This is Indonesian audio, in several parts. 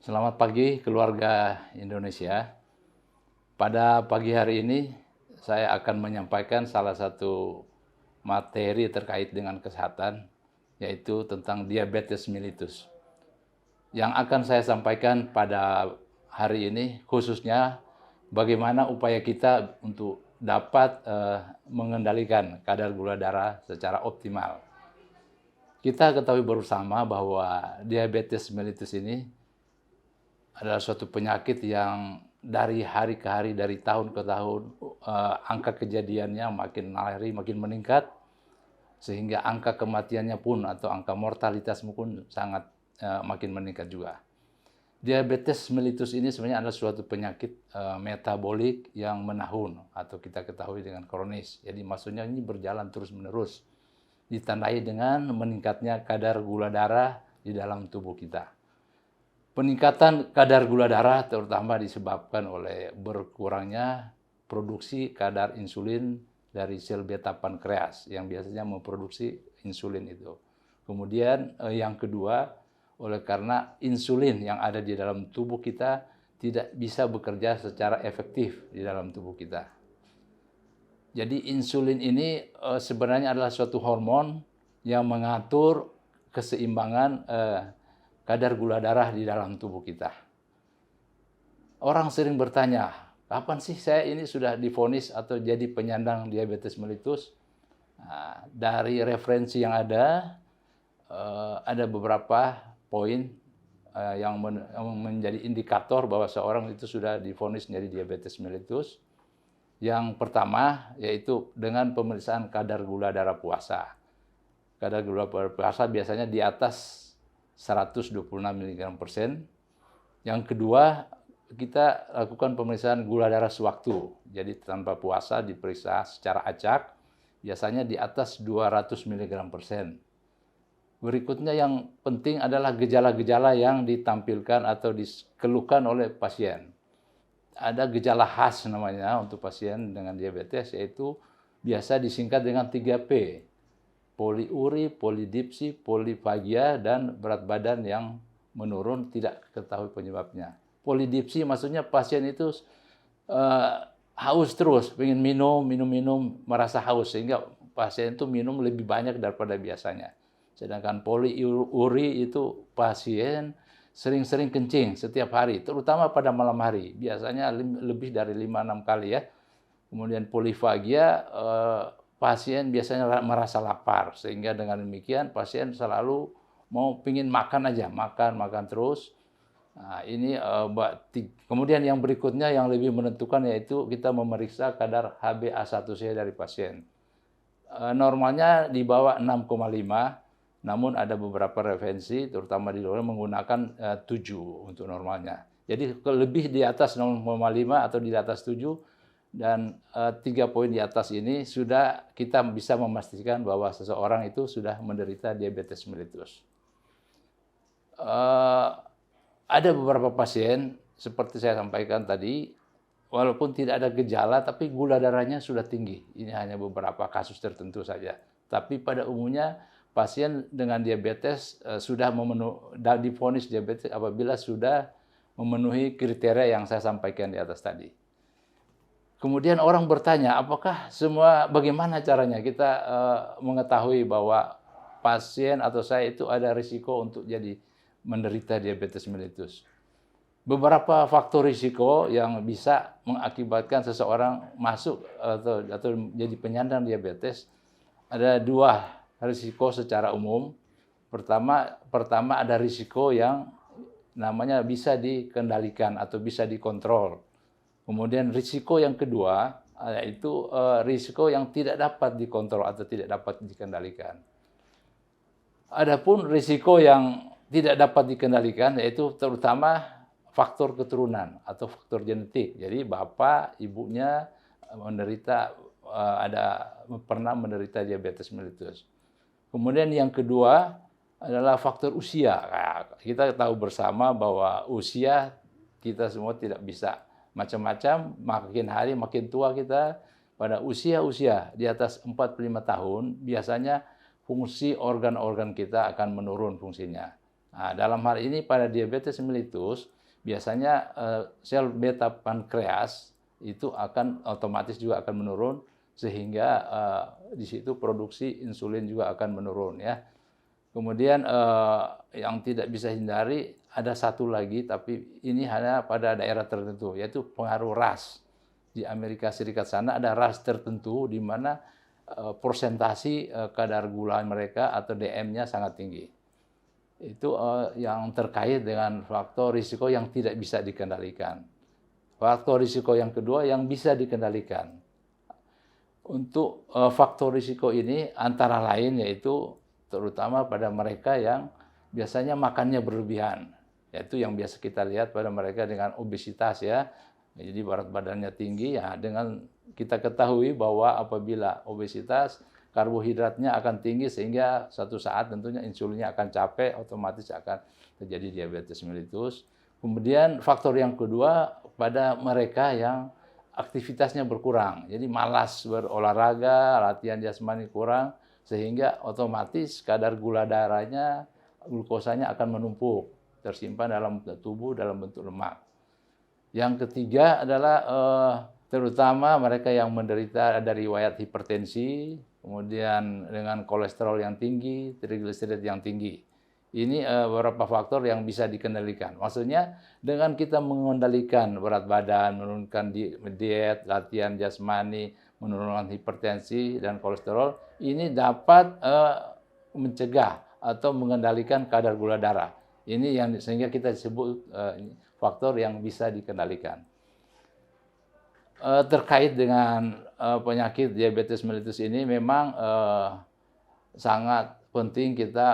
Selamat pagi keluarga Indonesia. Pada pagi hari ini saya akan menyampaikan salah satu materi terkait dengan kesehatan, yaitu tentang diabetes mellitus. Yang akan saya sampaikan pada hari ini khususnya bagaimana upaya kita untuk dapat mengendalikan kadar gula darah secara optimal. Kita ketahui bersama bahwa diabetes mellitus ini adalah suatu penyakit yang dari hari ke hari, dari tahun ke tahun, angka kejadiannya makin hari makin meningkat, sehingga angka kematiannya pun atau angka mortalitasnya pun sangat makin meningkat juga. Diabetes mellitus ini sebenarnya adalah suatu penyakit metabolik yang menahun atau kita ketahui dengan kronis. Jadi maksudnya ini berjalan terus-menerus, ditandai dengan meningkatnya kadar gula darah di dalam tubuh kita. Peningkatan kadar gula darah terutama disebabkan oleh berkurangnya produksi kadar insulin dari sel beta pankreas yang biasanya memproduksi insulin itu. Kemudian yang kedua, oleh karena insulin yang ada di dalam tubuh kita tidak bisa bekerja secara efektif di dalam tubuh kita. Jadi insulin ini sebenarnya adalah suatu hormon yang mengatur keseimbangan kadar gula darah di dalam tubuh kita. Orang sering bertanya, kapan sih saya ini sudah divonis atau jadi penyandang diabetes mellitus? Nah, dari referensi yang ada beberapa poin yang menjadi indikator bahwa seorang itu sudah divonis menjadi diabetes mellitus. Yang pertama yaitu dengan pemeriksaan kadar gula darah puasa. Kadar gula darah puasa biasanya di atas 126 mg/%. Yang kedua, kita lakukan pemeriksaan gula darah sewaktu. Jadi tanpa puasa diperiksa secara acak, biasanya di atas 200 mg/%. Berikutnya yang penting adalah gejala-gejala yang ditampilkan atau dikeluhkan oleh pasien. Ada gejala khas namanya untuk pasien dengan diabetes, yaitu biasa disingkat dengan 3P. Poliuri, polidipsi, polifagia, dan berat badan yang menurun tidak ketahui penyebabnya. Polidipsi maksudnya pasien itu haus terus, ingin minum, merasa haus, sehingga pasien itu minum lebih banyak daripada biasanya. Sedangkan poliuri itu pasien sering-sering kencing setiap hari, terutama pada malam hari, biasanya lebih dari 5-6 kali ya. Kemudian polifagia, pasien biasanya merasa lapar, sehingga dengan demikian pasien selalu mau pingin makan aja, makan terus. Nah, ini kemudian yang berikutnya yang lebih menentukan yaitu kita memeriksa kadar HbA1c dari pasien. Normalnya di bawah 6,5, namun ada beberapa referensi terutama di luar menggunakan 7 untuk normalnya. Jadi lebih di atas 0,5 atau di atas 7 dan 3 poin di atas ini sudah kita bisa memastikan bahwa seseorang itu sudah menderita diabetes mellitus. Ada beberapa pasien seperti saya sampaikan tadi, walaupun tidak ada gejala tapi gula darahnya sudah tinggi. Ini hanya beberapa kasus tertentu saja. Tapi pada umumnya pasien dengan diabetes sudah divonis diabetes apabila sudah memenuhi kriteria yang saya sampaikan di atas tadi. Kemudian orang bertanya, bagaimana caranya kita mengetahui bahwa pasien atau saya itu ada risiko untuk jadi menderita diabetes mellitus. Beberapa faktor risiko yang bisa mengakibatkan seseorang masuk atau jadi penyandang diabetes, ada 2 risiko secara umum. Pertama ada risiko yang namanya bisa dikendalikan atau bisa dikontrol. Kemudian risiko yang kedua yaitu risiko yang tidak dapat dikontrol atau tidak dapat dikendalikan. Adapun risiko yang tidak dapat dikendalikan yaitu terutama faktor keturunan atau faktor genetik. Jadi bapak, ibunya pernah menderita diabetes mellitus. Kemudian yang kedua adalah faktor usia. Kita tahu bersama bahwa usia kita semua tidak bisa macam-macam, makin hari makin tua kita. Pada usia di atas 45 tahun, biasanya fungsi organ-organ kita akan menurun fungsinya. Nah, dalam hal ini pada diabetes mellitus, biasanya sel beta pankreas itu akan otomatis juga akan menurun, sehingga di situ produksi insulin juga akan menurun ya. Kemudian yang tidak bisa hindari ada satu lagi, tapi ini hanya pada daerah tertentu, yaitu pengaruh ras. Di Amerika Serikat sana ada ras tertentu di mana persentasi kadar gula mereka atau DM-nya sangat tinggi. Itu yang terkait dengan faktor risiko yang tidak bisa dikendalikan. Faktor risiko yang kedua yang bisa dikendalikan. Untuk faktor risiko ini antara lain yaitu terutama pada mereka yang biasanya makannya berlebihan. Yaitu yang biasa kita lihat pada mereka dengan obesitas ya. Jadi berat badannya tinggi ya, dengan kita ketahui bahwa apabila obesitas karbohidratnya akan tinggi sehingga suatu saat tentunya insulinnya akan capek, otomatis akan terjadi diabetes mellitus. Kemudian faktor yang kedua pada mereka yang aktivitasnya berkurang. Jadi malas berolahraga, latihan jasmani kurang, sehingga otomatis kadar gula darahnya, glukosanya akan menumpuk, tersimpan dalam tubuh dalam bentuk lemak. Yang ketiga adalah terutama mereka yang menderita dari riwayat hipertensi, kemudian dengan kolesterol yang tinggi, trigliserid yang tinggi. Ini beberapa faktor yang bisa dikendalikan. Maksudnya dengan kita mengendalikan berat badan, menurunkan diet, latihan jasmani, menurunkan hipertensi dan kolesterol, ini dapat mencegah atau mengendalikan kadar gula darah. Ini yang sehingga kita sebut faktor yang bisa dikendalikan. Terkait dengan penyakit diabetes mellitus ini memang sangat penting kita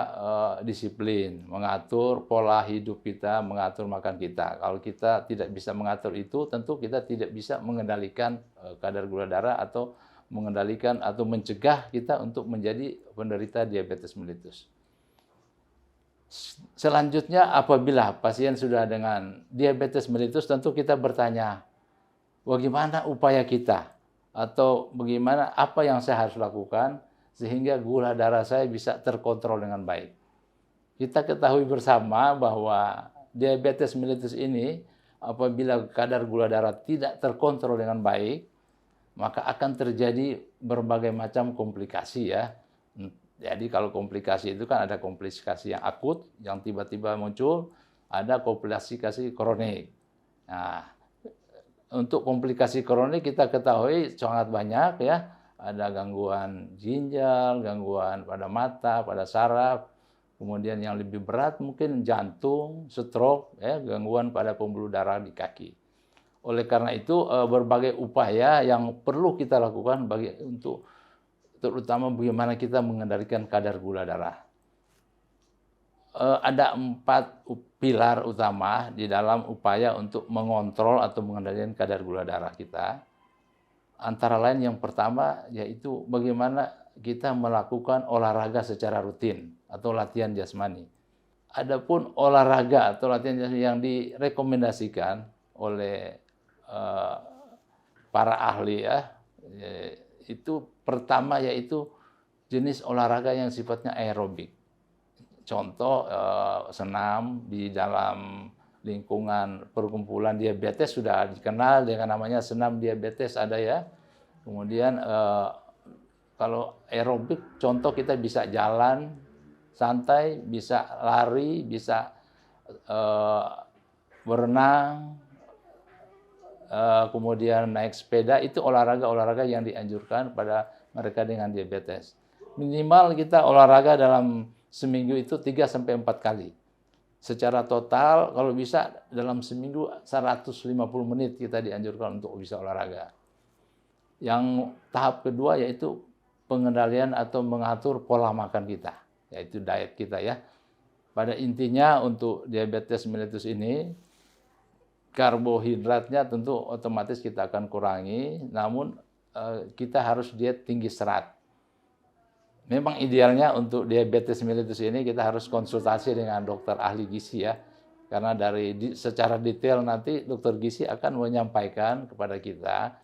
disiplin, mengatur pola hidup kita, mengatur makan kita. Kalau kita tidak bisa mengatur itu, tentu kita tidak bisa mengendalikan kadar gula darah atau mengendalikan atau mencegah kita untuk menjadi penderita diabetes mellitus. Selanjutnya apabila pasien sudah dengan diabetes mellitus, tentu kita bertanya, bagaimana upaya kita? Atau bagaimana apa yang saya harus lakukan sehingga gula darah saya bisa terkontrol dengan baik. Kita ketahui bersama bahwa diabetes mellitus ini apabila kadar gula darah tidak terkontrol dengan baik, maka akan terjadi berbagai macam komplikasi ya. Jadi kalau komplikasi itu kan ada komplikasi yang akut, yang tiba-tiba muncul, ada komplikasi kronik. Nah, untuk komplikasi kronik kita ketahui sangat banyak ya. Ada gangguan ginjal, gangguan pada mata, pada saraf, kemudian yang lebih berat mungkin jantung, stroke, ya, gangguan pada pembuluh darah di kaki. Oleh karena itu berbagai upaya yang perlu kita lakukan untuk terutama bagaimana kita mengendalikan kadar gula darah. Ada 4 pilar utama di dalam upaya untuk mengontrol atau mengendalikan kadar gula darah kita. Antara lain yang pertama yaitu bagaimana kita melakukan olahraga secara rutin atau latihan jasmani. Adapun olahraga atau latihan jasmani yang direkomendasikan oleh para ahli ya, itu pertama yaitu jenis olahraga yang sifatnya aerobik. Contoh senam di dalam lingkungan perkumpulan diabetes sudah dikenal dengan namanya senam diabetes ada ya. Kemudian kalau aerobik contoh kita bisa jalan santai, bisa lari, bisa berenang, kemudian naik sepeda, itu olahraga-olahraga yang dianjurkan pada mereka dengan diabetes. Minimal kita olahraga dalam seminggu itu 3-4 kali. Secara total kalau bisa dalam seminggu 150 menit kita dianjurkan untuk bisa olahraga. Yang tahap kedua yaitu pengendalian atau mengatur pola makan kita, yaitu diet kita ya. Pada intinya untuk diabetes mellitus ini karbohidratnya tentu otomatis kita akan kurangi, namun kita harus diet tinggi serat. Memang idealnya untuk diabetes mellitus ini kita harus konsultasi dengan dokter ahli gizi ya. Karena secara detail nanti dokter gizi akan menyampaikan kepada kita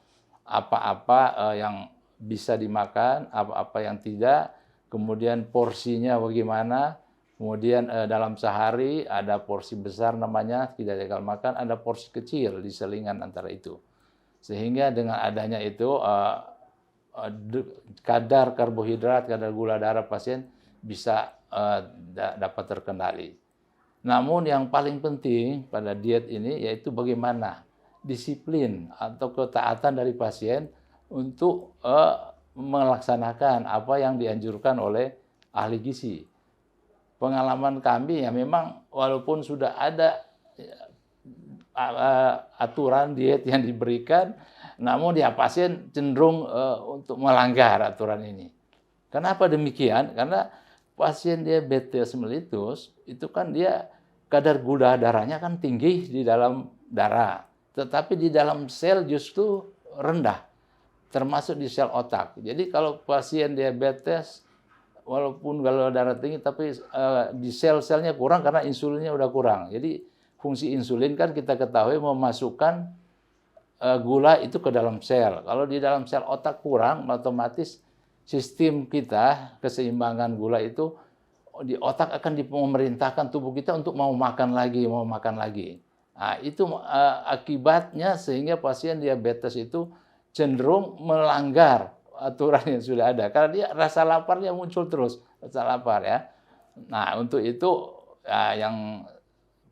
apa-apa yang bisa dimakan, apa-apa yang tidak, kemudian porsinya bagaimana, Kemudian dalam sehari ada porsi besar namanya tidak gagal makan, ada porsi kecil di selingan antara itu. Sehingga dengan adanya itu kadar karbohidrat, kadar gula darah pasien bisa dapat terkendali. Namun yang paling penting pada diet ini yaitu bagaimana disiplin atau ketaatan dari pasien untuk melaksanakan apa yang dianjurkan oleh ahli gizi. Pengalaman kami ya memang walaupun sudah ada aturan diet yang diberikan, namun ya pasien cenderung untuk melanggar aturan ini. Kenapa demikian? Karena pasien diabetes mellitus itu kan dia kadar gula darahnya kan tinggi di dalam darah, tetapi di dalam sel justru rendah, termasuk di sel otak. Jadi kalau pasien diabetes walaupun gula darah tinggi tapi di sel-selnya kurang karena insulinnya udah kurang. Jadi fungsi insulin kan kita ketahui memasukkan gula itu ke dalam sel. Kalau di dalam sel otak kurang, otomatis sistem kita keseimbangan gula itu di otak akan memerintahkan tubuh kita untuk mau makan lagi, mau makan lagi. Nah, itu akibatnya sehingga pasien diabetes itu cenderung melanggar aturan yang sudah ada karena dia rasa laparnya muncul terus, rasa lapar ya. Nah, untuk itu yang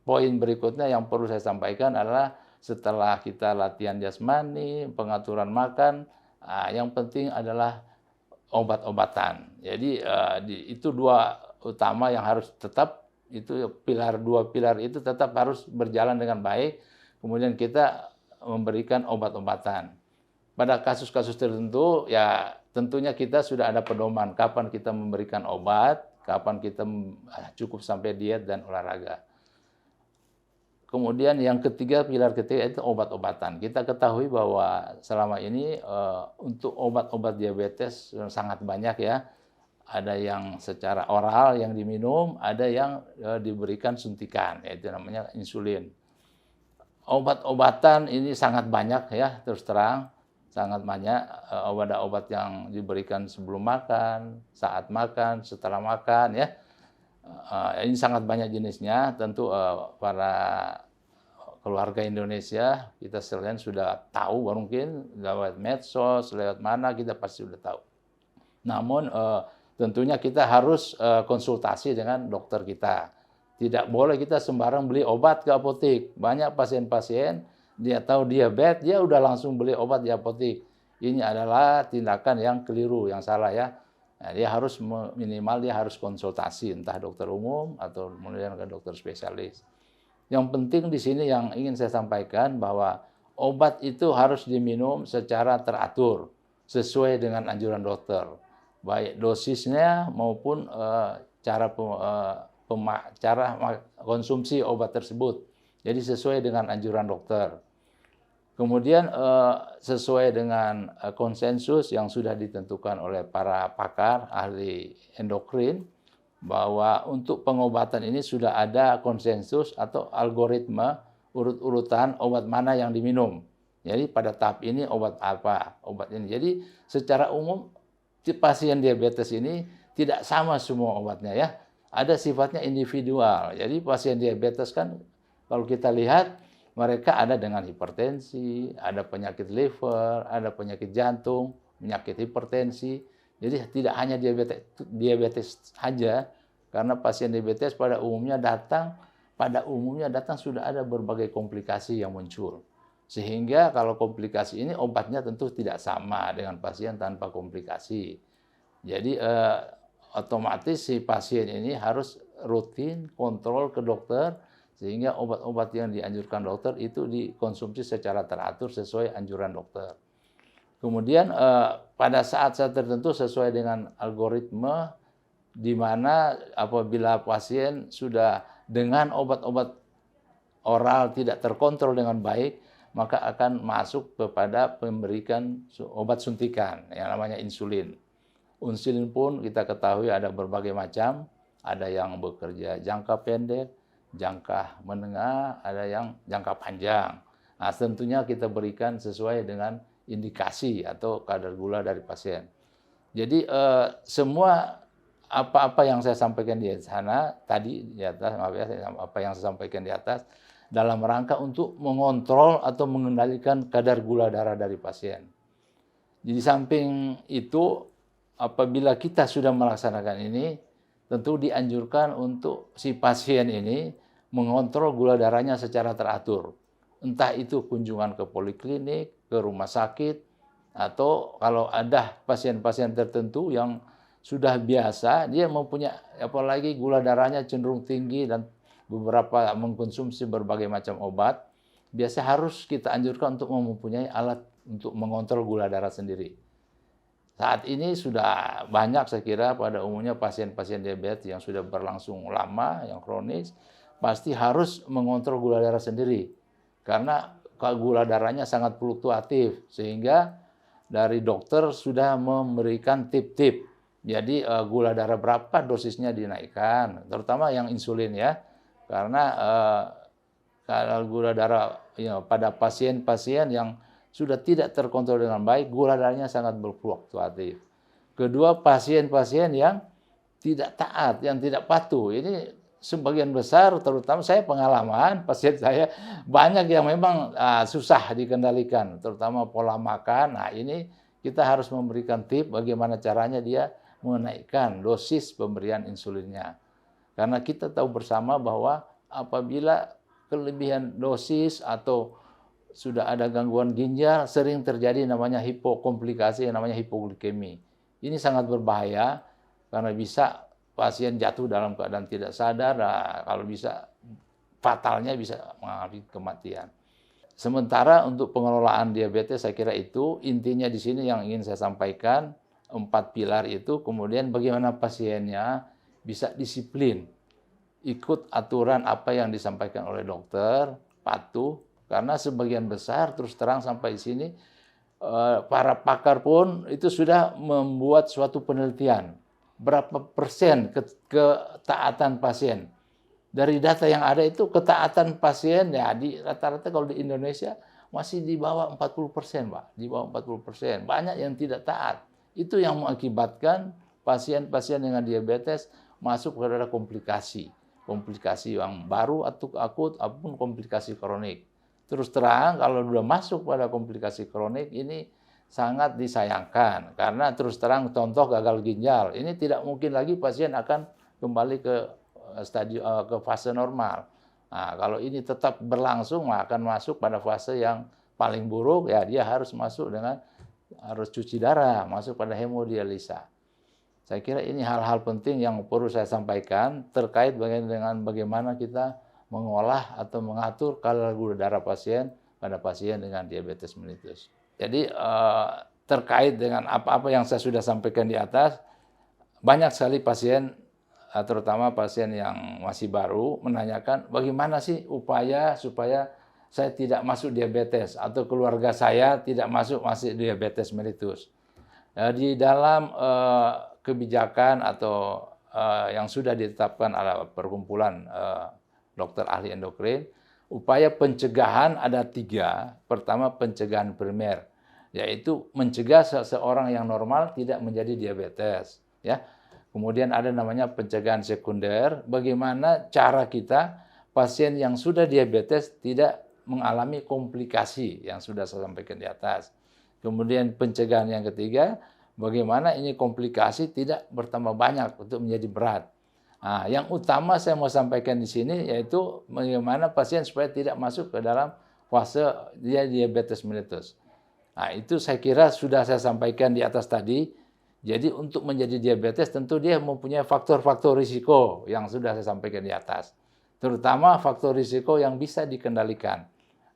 poin berikutnya yang perlu saya sampaikan adalah setelah kita latihan jasmani, pengaturan makan, yang penting adalah obat-obatan. Jadi itu dua utama yang harus tetap itu dua pilar itu tetap harus berjalan dengan baik. Kemudian kita memberikan obat-obatan. Pada kasus-kasus tertentu, ya tentunya kita sudah ada pedoman kapan kita memberikan obat, kapan kita cukup sampai diet dan olahraga. Kemudian yang ketiga, pilar ketiga itu obat-obatan. Kita ketahui bahwa selama ini untuk obat-obat diabetes sangat banyak ya. Ada yang secara oral yang diminum, ada yang diberikan suntikan, yaitu namanya insulin. Obat-obatan ini sangat banyak ya, terus terang. Sangat banyak obat-obat yang diberikan sebelum makan, saat makan, setelah makan ya. Ini sangat banyak jenisnya. Tentu para keluarga Indonesia kita sekalian sudah tahu mungkin lewat medsos, lewat mana kita pasti sudah tahu. Namun tentunya kita harus konsultasi dengan dokter kita. Tidak boleh kita sembarang beli obat ke apotek. Banyak pasien-pasien dia tahu diabetes, dia udah langsung beli obat di apotek. Ini adalah tindakan yang keliru, yang salah ya. Nah, dia harus minimal dia harus konsultasi entah dokter umum atau kemudian ke dokter spesialis. Yang penting di sini yang ingin saya sampaikan bahwa obat itu harus diminum secara teratur sesuai dengan anjuran dokter, baik dosisnya maupun cara konsumsi obat tersebut. Jadi sesuai dengan anjuran dokter. Kemudian sesuai dengan konsensus yang sudah ditentukan oleh para pakar ahli endokrin bahwa untuk pengobatan ini sudah ada konsensus atau algoritma urut-urutan obat mana yang diminum. Jadi pada tahap ini obat apa, obat ini. Jadi secara umum pasien diabetes ini tidak sama semua obatnya ya. Ada sifatnya individual. Jadi pasien diabetes kan kalau kita lihat mereka ada dengan hipertensi, ada penyakit liver, ada penyakit jantung, penyakit hipertensi. Jadi tidak hanya diabetes saja, karena pasien diabetes pada umumnya datang sudah ada berbagai komplikasi yang muncul. Sehingga kalau komplikasi ini obatnya tentu tidak sama dengan pasien tanpa komplikasi. Jadi otomatis si pasien ini harus rutin kontrol ke dokter, sehingga obat-obat yang dianjurkan dokter itu dikonsumsi secara teratur sesuai anjuran dokter. Kemudian pada saat-saat tertentu sesuai dengan algoritma di mana apabila pasien sudah dengan obat-obat oral tidak terkontrol dengan baik, maka akan masuk kepada pemberikan obat suntikan yang namanya insulin. Insulin pun kita ketahui ada berbagai macam, ada yang bekerja jangka pendek, jangka menengah, ada yang jangka panjang. Nah, tentunya kita berikan sesuai dengan indikasi atau kadar gula dari pasien. Jadi semua apa-apa yang saya sampaikan di sana tadi di atas, maaf ya, apa yang saya sampaikan di atas dalam rangka untuk mengontrol atau mengendalikan kadar gula darah dari pasien. Jadi samping itu, apabila kita sudah melaksanakan ini, tentu dianjurkan untuk si pasien ini mengontrol gula darahnya secara teratur. Entah itu kunjungan ke poliklinik, ke rumah sakit, atau kalau ada pasien-pasien tertentu yang sudah biasa, dia mempunyai, apalagi gula darahnya cenderung tinggi dan beberapa mengkonsumsi berbagai macam obat, biasa harus kita anjurkan untuk mempunyai alat untuk mengontrol gula darah sendiri. Saat ini sudah banyak saya kira pada umumnya pasien-pasien diabetes yang sudah berlangsung lama, yang kronis, pasti harus mengontrol gula darah sendiri. Karena gula darahnya sangat fluktuatif, sehingga dari dokter sudah memberikan tip-tip. Jadi gula darah berapa dosisnya dinaikkan, terutama yang insulin ya. Karena kalau gula darah ya, pada pasien-pasien yang sudah tidak terkontrol dengan baik, gula darahnya sangat berfluktuatif. Kedua, pasien-pasien yang tidak taat, yang tidak patuh. Ini sebagian besar, terutama saya pengalaman, pasien saya banyak yang memang susah dikendalikan, terutama pola makan. Nah ini kita harus memberikan tip bagaimana caranya dia menaikkan dosis pemberian insulinnya. Karena kita tahu bersama bahwa apabila kelebihan dosis atau sudah ada gangguan ginjal, sering terjadi namanya hipokomplikasi, yang namanya hipoglikemi. Ini sangat berbahaya karena bisa pasien jatuh dalam keadaan tidak sadar, nah, kalau bisa fatalnya bisa mengalami kematian. Sementara untuk pengelolaan diabetes saya kira itu intinya di sini yang ingin saya sampaikan, 4 pilar itu, kemudian bagaimana pasiennya bisa disiplin, ikut aturan apa yang disampaikan oleh dokter, patuh, karena sebagian besar terus terang sampai di sini para pakar pun itu sudah membuat suatu penelitian berapa persen ketaatan pasien. Dari data yang ada itu ketaatan pasien ya di rata-rata kalau di Indonesia masih di bawah 40%, Pak. Di bawah 40%. Banyak yang tidak taat. Itu yang mengakibatkan pasien-pasien dengan diabetes masuk pada komplikasi. Komplikasi yang baru atau akut ataupun komplikasi kronik. Terus terang kalau sudah masuk pada komplikasi kronik ini sangat disayangkan karena terus terang contoh gagal ginjal ini tidak mungkin lagi pasien akan kembali ke ke fase normal. Nah, kalau ini tetap berlangsung akan masuk pada fase yang paling buruk ya dia harus masuk dengan harus cuci darah, masuk pada hemodialisa. Saya kira ini hal-hal penting yang perlu saya sampaikan terkait dengan bagaimana kita mengolah atau mengatur kadar gula darah pasien pada pasien dengan diabetes mellitus. Jadi terkait dengan apa-apa yang saya sudah sampaikan di atas, banyak sekali pasien, terutama pasien yang masih baru, menanyakan bagaimana sih upaya supaya saya tidak masuk diabetes atau keluarga saya tidak masuk diabetes mellitus. Di dalam kebijakan atau yang sudah ditetapkan oleh perkumpulan dokter ahli endokrin, upaya pencegahan ada 3. Pertama, pencegahan primer, yaitu mencegah seseorang yang normal tidak menjadi diabetes. Ya. Kemudian ada namanya pencegahan sekunder, bagaimana cara kita pasien yang sudah diabetes tidak mengalami komplikasi yang sudah saya sampaikan di atas. Kemudian pencegahan yang ketiga, bagaimana ini komplikasi tidak bertambah banyak untuk menjadi berat. Nah, yang utama saya mau sampaikan di sini yaitu bagaimana pasien supaya tidak masuk ke dalam fase dia diabetes mellitus. Nah, itu saya kira sudah saya sampaikan di atas tadi. Jadi untuk menjadi diabetes tentu dia mempunyai faktor-faktor risiko yang sudah saya sampaikan di atas. Terutama faktor risiko yang bisa dikendalikan.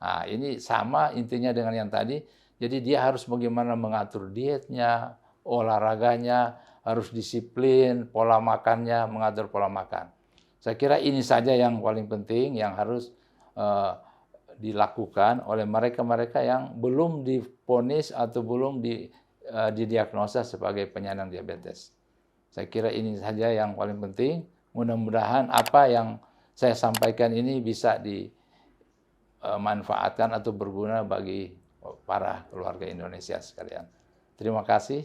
Nah, ini sama intinya dengan yang tadi. Jadi dia harus bagaimana mengatur dietnya, olahraganya, harus disiplin, pola makannya, mengatur pola makan. Saya kira ini saja yang paling penting yang harus dilakukan oleh mereka-mereka yang belum divonis atau belum didiagnosa sebagai penyandang diabetes. Saya kira ini saja yang paling penting. Mudah-mudahan apa yang saya sampaikan ini bisa dimanfaatkan atau berguna bagi para keluarga Indonesia sekalian. Terima kasih.